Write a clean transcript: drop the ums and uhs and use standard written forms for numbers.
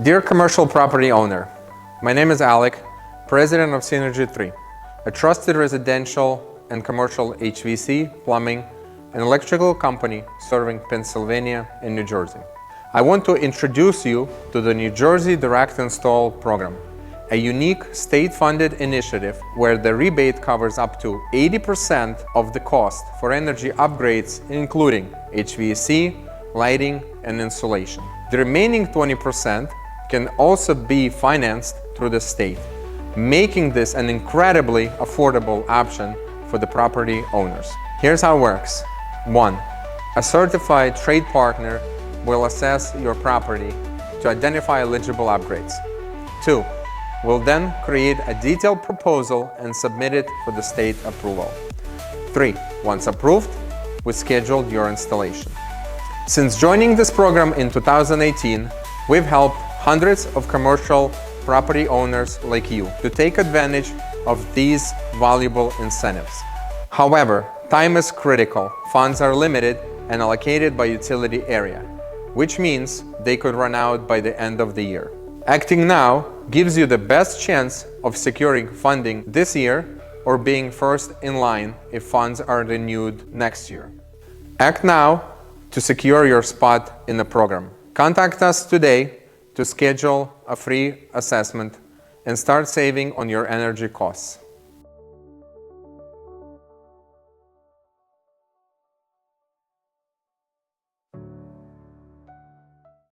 Dear commercial property owner, my name is Alec, president of Synergy 3, a trusted residential and commercial HVAC, plumbing, and electrical company serving Pennsylvania and New Jersey. I want to introduce you to the New Jersey Direct Install program, a unique state-funded initiative where the rebate covers up to 80% of the cost for energy upgrades, including HVAC, lighting, and insulation. The remaining 20% can also be financed through the state, making this an incredibly affordable option for the property owners. Here's how it works. 1. A certified trade partner will assess your property to identify eligible upgrades. 2. We'll then create a detailed proposal and submit it for the state approval. 3. Once approved, we schedule your installation. Since joining this program in 2018, we've helped hundreds of commercial property owners like you to take advantage of these valuable incentives. However, time is critical. Funds are limited and allocated by utility area, which means they could run out by the end of the year. Acting now gives you the best chance of securing funding this year or being first in line if funds are renewed next year. Act now to secure your spot in the program. Contact us today to schedule a free assessment and start saving on your energy costs.